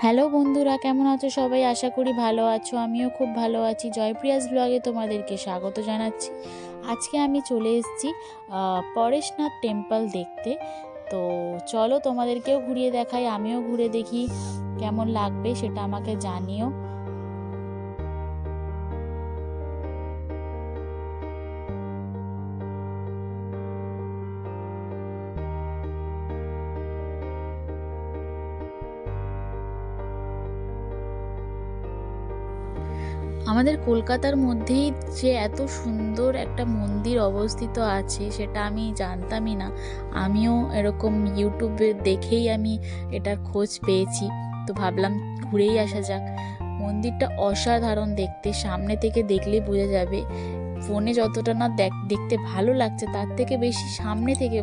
Hello বন্ধুরা, কেমন আছো সবাই? আশা করি ভালো আছো। আমিও খুব ভালো আছি। জয়প্রিয়াস ব্লগে তোমাদেরকে স্বাগত জানাচ্ছি। আজকে আমি চলে এসেছি পরেশনাথ টেম্পল দেখতে। তো চলো তোমাদেরকেও ঘুরিয়ে দেখাই, আমিও ঘুরে দেখি কেমন লাগবে, সেটা আমাকে জানিও। আমাদের কলকাতার মধ্যেই যে এত সুন্দর একটা মন্দির অবস্থিত আছে সেটা আমি জানতামই না। আমিও এরকম ইউটিউবে দেখেই আমি এটার খোঁজ পেয়েছি, তো ভাবলাম ঘুরেই আসা যাক। মন্দিরটা অসাধারণ দেখতে, সামনে থেকে দেখলে বোঝা যাবে। ফোনে যতটা না দেখতে ভালো লাগছে, তার থেকে বেশি সামনে থেকে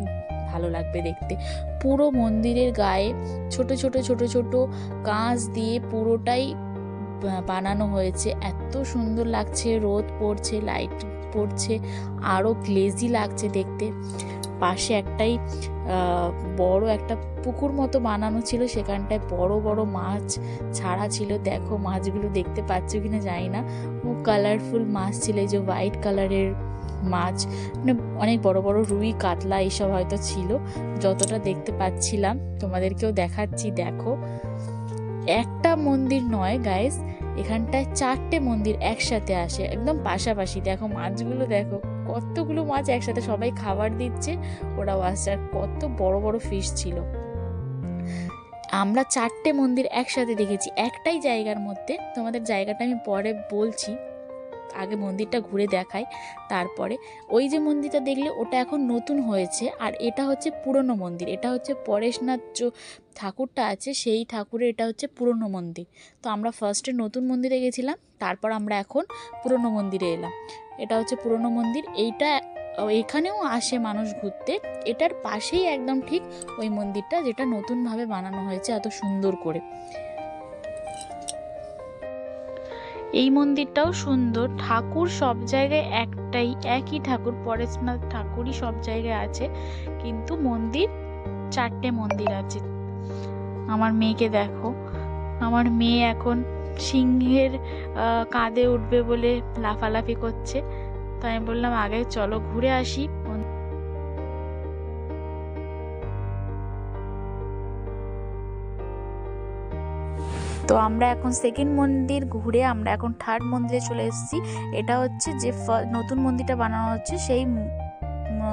ভালো লাগবে দেখতে। পুরো মন্দিরের গায়ে ছোট ছোট ছোট ছোট কাঁচ দিয়ে পুরোটাই বানানো হয়েছে। এত সুন্দর লাগছে, রোদ পড়ছে, লাইট পড়ছে, আরও গ্লেজি লাগছে দেখতে। পাশে একটাই বড় একটা পুকুর মতো বানানো ছিল, সেখানটায় বড় বড় মাছ ছাড়া ছিল। দেখো মাছগুলো দেখতে পাচ্ছ কিনা জানি না, ও কালারফুল মাছ ছিল, এই যে হোয়াইট কালারের মাছ, মানে অনেক বড় বড় রুই কাতলা এইসব হয়তো ছিল। যতটা দেখতে পাচ্ছিলাম তোমাদেরকেও দেখাচ্ছি। দেখো, একটা মন্দির নয় গাইস, এখানটায় 4টে মন্দির একসাথে আসে, একদম পাশাপাশি। দেখো মাছগুলো, দেখো কতগুলো মাছ একসাথে, সবাই খাবার দিচ্ছে, ওরাও আসছে। আর কত বড় বড় ফিশ ছিল। আমরা 4টে মন্দির একসাথে দেখেছি একটাই জায়গার মধ্যে। তোমাদের জায়গাটা আমি পরে বলছি, আগে মন্দিরটা ঘুরে দেখাই তারপরে। ওই যে মন্দিরটা দেখলে ওটা এখন নতুন হয়েছে, আর এটা হচ্ছে পুরনো মন্দির। এটা হচ্ছে পরেশনাথ যে ঠাকুরটা আছে সেই ঠাকুরের, এটা হচ্ছে পুরনো মন্দির। তো আমরা ফার্স্টে নতুন মন্দিরে গেছিলাম, তারপর আমরা এখন পুরনো মন্দিরে এলাম। এটা হচ্ছে পুরনো মন্দির। এখানেও আসে মানুষ ঘুরতে। এটার পাশেই একদম ঠিক ওই মন্দিরটা, যেটা নতুনভাবে বানানো হয়েছে এত সুন্দর করে। এই মন্দিরটাও সুন্দর। ঠাকুর সব জায়গায় একটাই, একই ঠাকুর, পরেশনাথ ঠাকুরই সব জায়গায় আছে, কিন্তু মন্দির 4টে মন্দির আছে। আমার মেয়েকে দেখো, আমার মেয়ে এখন সিংহের কাঁধে উঠবে বলে লাফালাফি করছে। তো আমি বললাম আগে চলো ঘুরে আসি। তো আমরা এখন সেকেন্ড মন্দির ঘুরে আমরা এখন থার্ড মন্দিরে চলে এসেছি। এটা হচ্ছে যে নতুন মন্দিরটা বানানো হচ্ছে, সেই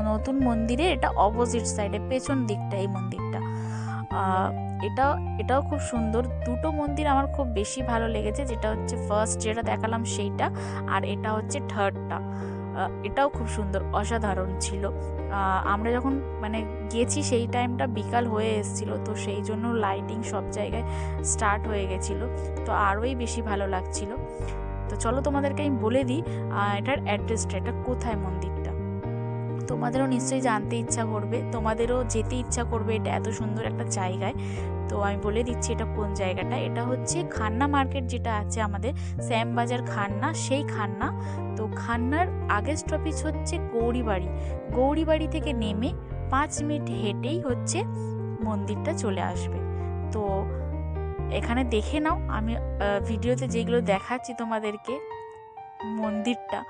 নতুন মন্দিরে এটা অপোজিট সাইডে, পেছন দিকটা এই মন্দিরটা। এটাও খুব সুন্দর। দুটো মন্দির আমার খুব বেশি ভালো লেগেছে, যেটা হচ্ছে ফার্স্ট যেটা দেখালাম সেইটা, আর এটা হচ্ছে থার্ডটা। এটাও খুব সুন্দর, অসাধারণ ছিল। আমরা যখন মানে গেছি সেই টাইমটা বিকাল হয়ে এসেছিলো, তো সেই জন্য লাইটিং সব জায়গায় স্টার্ট হয়ে গেছিলো, তো আরোই বেশি ভালো লাগছিল। তো চলো তোমাদেরকে আমি বলে দিই এটার অ্যাড্রেসটা, এটা কোথায় মন্দিরটা। তোমাদেরও নিশ্চয়ই জানতে ইচ্ছা করবে, তোমাদেরও যেতে ইচ্ছা করবে এটা এত সুন্দর একটা জায়গায়। তো আমি বলে দিচ্ছি এটা কোন জায়গাটা। এটা হচ্ছে খান্না মার্কেট, যেটা আছে আমাদের শ্যামবাজার খান্না, সেই খান্না। তো খান্নার আগের স্টপেজ হচ্ছে গৌরীবাড়ি। গৌরীবাড়ি থেকে নেমে 5 মিনিট হেঁটেই হচ্ছে মন্দিরটা চলে আসবে। তো এখানে দেখে নাও, আমি ভিডিওতে যেগুলো দেখাচ্ছি তোমাদেরকে, মন্দিরটা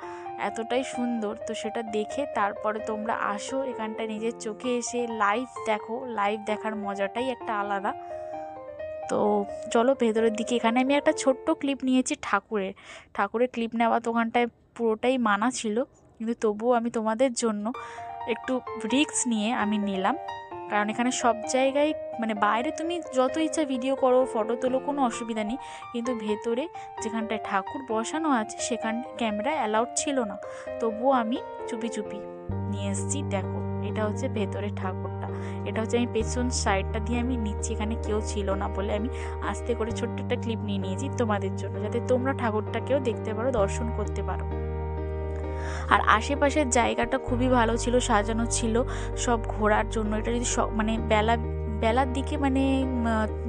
এতটাই সুন্দর, তো সেটা দেখে তারপরে তোমরা আসো এখানটায়, নিজের চোখে এসে লাইভ দেখো। লাইভ দেখার মজাটাই একটা আলাদা। তো চলো ভেতরের দিকে। এখানে আমি একটা ছোট্ট ক্লিপ নিয়েছি ঠাকুরের ক্লিপ নেওয়া তো ওখানটায় পুরোটাই মানা ছিল, কিন্তু তবুও আমি তোমাদের জন্য একটু রিস্ক নিয়ে আমি নিলাম। কারণ এখানে সব জায়গায় মানে বাইরে তুমি যত ইচ্ছা ভিডিও করো, ফটো তোলো, কোনো অসুবিধা নেই, কিন্তু ভেতরে যেখানটায় ঠাকুর বসানো আছে সেখানটায় ক্যামেরা অ্যালাউড ছিল না। তবুও আমি চুপি চুপি নিয়ে এসেছি। দেখো এটা হচ্ছে ভেতরের ঠাকুরটা। এটা হচ্ছে আমি পেছন সাইডটা দিয়ে আমি নিচ্ছি, এখানে কেউ ছিল না বলে আমি আস্তে করে ছোট্ট একটা ক্লিপ নিয়ে নিয়েছি তোমাদের জন্য, যাতে তোমরা ঠাকুরটাকেও দেখতে পারো, দর্শন করতে পারো। আর আশেপাশের জায়গাটা খুবই ভালো ছিল, সাজানো ছিল সব ঘোরার জন্য। এটা যদি মানে বেলার দিকে, মানে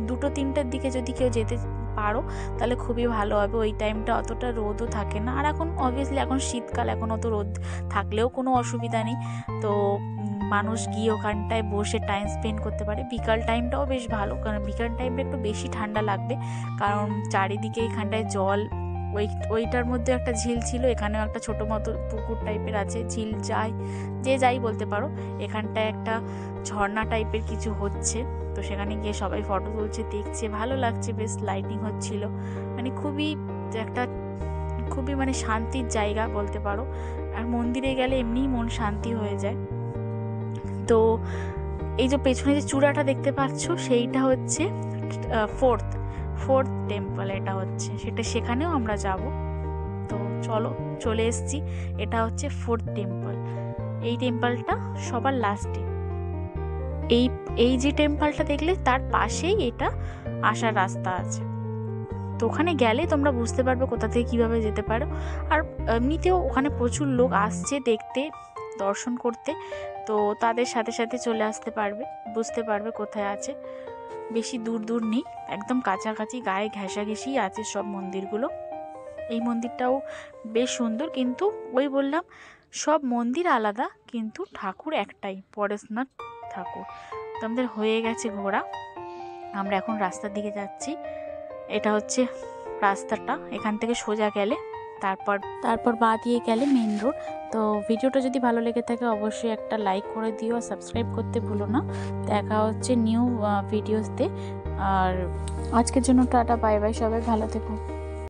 2-3টার দিকে যদি কেউ যেতে পারো তাহলে খুবই ভালো হবে। ওই টাইমটা অতটা রোদও থাকে না। আর এখন অবভিয়াসলি এখন শীতকাল, এখন অত রোদ থাকলেও কোনো অসুবিধা নেই। তো মানুষ গিয়ে ওখানটায় বসে টাইম স্পেন্ড করতে পারে। বিকাল টাইমটাও বেশ ভালো, কারণ বিকাল টাইমটা একটু বেশি ঠান্ডা লাগবে, কারণ চারিদিকে এখানটায় জল। ওইটার মধ্যে একটা ঝিল ছিল, এখানেও একটা ছোটো মতো পুকুর টাইপের আছে, ঝিল যাই বলতে পারো। এখানটায় একটা ঝর্ণা টাইপের কিছু হচ্ছে, তো সেখানে গিয়ে সবাই ফটো তুলছে, দেখছে, ভালো লাগছে, বেশ লাইটিং হচ্ছিল। মানে খুবই মানে শান্তির জায়গা বলতে পারো। আর মন্দিরে গেলে এমনিই মন শান্তি হয়ে যায়। তো এই যে পেছনে যে চূড়াটা দেখতে পাচ্ছ, সেইটা হচ্ছে ফোর্থ টেম্পল, এটা হচ্ছে সেখানেও আমরা যাব। তো চলে এসছি। এটা হচ্ছে ফোর্থ টেম্পল। এই টেম্পলটা সবার লাস্টে। এই যে টেম্পলটা দেখলে তার পাশেই এটা আসার রাস্তা আছে। তো ওখানে গেলে তোমরা বুঝতে পারবে কোথা থেকে কীভাবে যেতে পারো। আর এমনিতেও ওখানে প্রচুর লোক আসছে দেখতে, দর্শন করতে, তো তাদের সাথে সাথে চলে আসতে পারবে, বুঝতে পারবে কোথায় আছে। বেশি দূর নেই, একদম কাছাকাছি, গায়ে ঘেঁষাঘেঁষি আছে সব মন্দিরগুলো। এই মন্দিরটাও বেশ সুন্দর, কিন্তু ওই বললাম সব মন্দির আলাদা, কিন্তু ঠাকুর একটাই, পরেশনাথ ঠাকুর। তো আমাদের হয়ে গেছে ঘোরা, আমরা এখন রাস্তার দিকে যাচ্ছি। এটা হচ্ছে রাস্তাটা, এখান থেকে সোজা গেলে তারপর বাঁ দিয়ে গেলে মেন রোড। তো ভিডিওটা যদি ভালো লেগে থাকে অবশ্যই একটা লাইক করে দিও আর সাবস্ক্রাইব করতে ভুলো না। দেখা হচ্ছে নিউ ভিডিওসতে। আর আজকের জন্য টাটা, বাই বাই, সবাই ভালো থেকো।